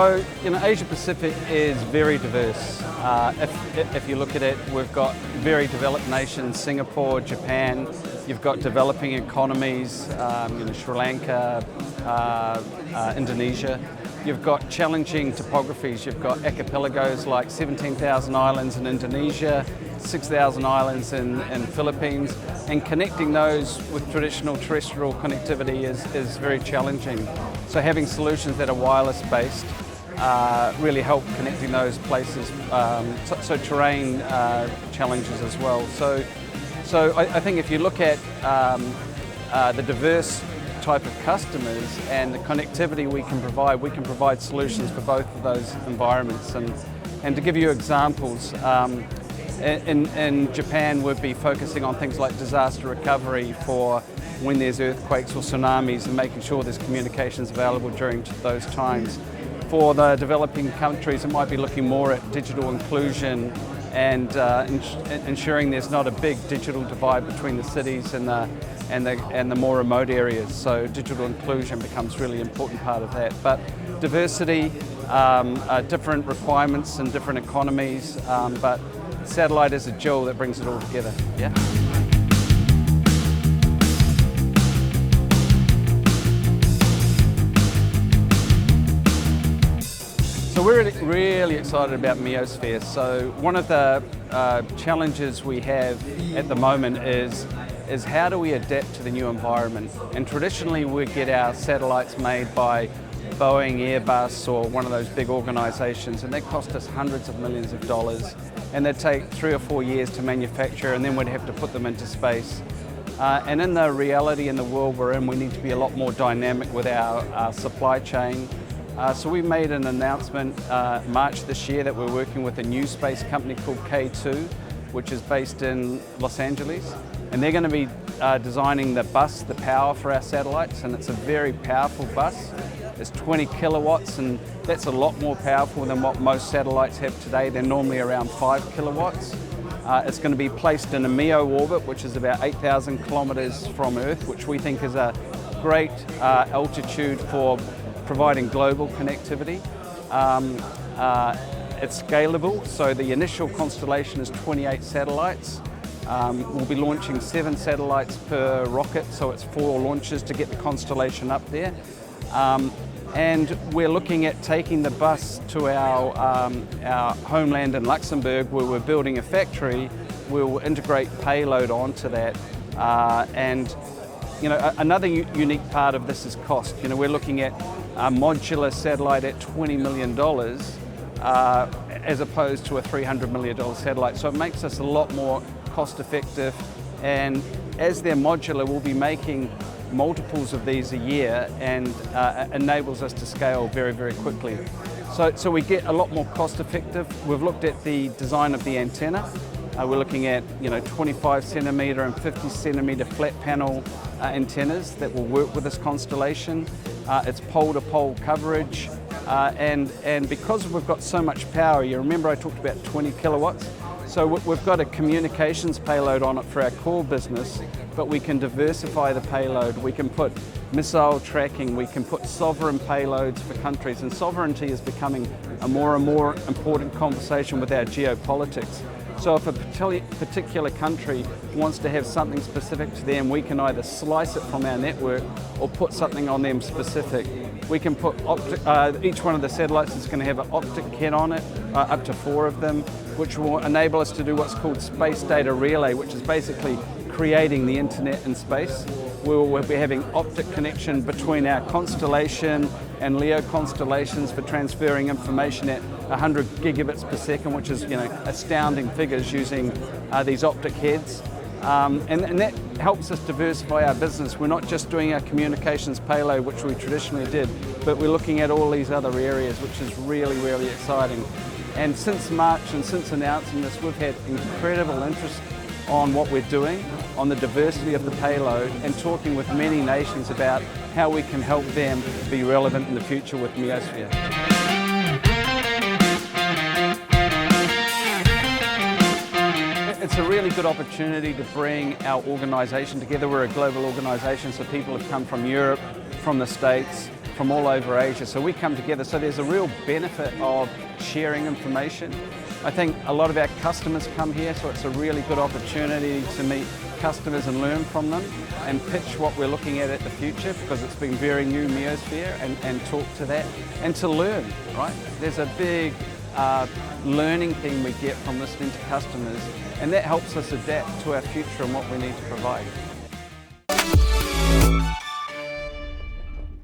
So, Asia Pacific is very diverse. If you look at it, we've got very developed nations, Singapore, Japan. You've got developing economies, Sri Lanka, Indonesia. You've got challenging topographies. You've got archipelagos like 17,000 islands in Indonesia, 6,000 islands in Philippines, and connecting those with traditional terrestrial connectivity is very challenging. So having solutions that are wireless based really help connecting those places. So terrain challenges as well. So I think if you look at the diverse type of customers and the connectivity we can provide solutions for both of those environments. And to give you examples, in Japan we'd be focusing on things like disaster recovery for when there's earthquakes or tsunamis and making sure there's communications available during those times. For the developing countries, it might be looking more at digital inclusion and ensuring there's not a big digital divide between the cities and the more remote areas. So digital inclusion becomes a really important part of that. But diversity, different requirements and different economies, but satellite is a jewel that brings it all together. Yeah. So we're really excited about Meosphere. So one of the challenges we have at the moment is how do we adapt to the new environment? And traditionally we get our satellites made by Boeing, Airbus, or one of those big organisations, and they cost us hundreds of millions of dollars, and they'd take 3 or 4 years to manufacture, and then we'd have to put them into space. And in the reality in the world we're in, we need to be a lot more dynamic with our supply chain. So we made an announcement March this year that we're working with a new space company called K2, which is based in Los Angeles. And they're going to be designing the bus, the power for our satellites, and it's a very powerful bus. It's 20 kilowatts, and that's a lot more powerful than what most satellites have today. They're normally around 5 kilowatts. It's going to be placed in a MEO orbit, which is about 8,000 kilometers from Earth, which we think is a great altitude for providing global connectivity. It's scalable, so the initial constellation is 28 satellites. We'll be launching 7 satellites per rocket, so it's 4 launches to get the constellation up there. And we're looking at taking the bus to our homeland in Luxembourg, where we're building a factory. We'll integrate payload onto that. And another unique part of this is cost. We're looking at a modular satellite at $20 million as opposed to a $300 million satellite. So it makes us a lot more cost effective. And as they're modular, we'll be making multiples of these a year, and enables us to scale very, very quickly. So we get a lot more cost effective. We've looked at the design of the antenna. We're looking at 25 centimetre and 50 centimetre flat panel antennas that will work with this constellation. It's pole-to-pole coverage, and because we've got so much power, you remember I talked about 20 kilowatts? So we've got a communications payload on it for our core business, but we can diversify the payload. We can put missile tracking, we can put sovereign payloads for countries, and sovereignty is becoming a more and more important conversation with our geopolitics. So if a particular country wants to have something specific to them, we can either slice it from our network or put something on them specific. We can put each one of the satellites is going to have an optic kit on it, up to 4 of them, which will enable us to do what's called space data relay, which is basically creating the internet in space. We'll be having optic connection between our constellation and LEO constellations for transferring information at 100 gigabits per second, which is astounding figures using these optic heads. And that helps us diversify our business. We're not just doing our communications payload, which we traditionally did, but we're looking at all these other areas, which is really, really exciting. And since March and since announcing this, we've had incredible interest on what we're doing, on the diversity of the payload, and talking with many nations about how we can help them be relevant in the future with Meosphere. It's a really good opportunity to bring our organisation together. We're a global organisation, so people have come from Europe, from the States, from all over Asia. So we come together. So there's a real benefit of sharing information. I think a lot of our customers come here, so it's a really good opportunity to meet customers and learn from them and pitch what we're looking at the future, because it's been very new meosphere, and talk to that and to learn, right? There's a big learning thing we get from listening to customers, and that helps us adapt to our future and what we need to provide.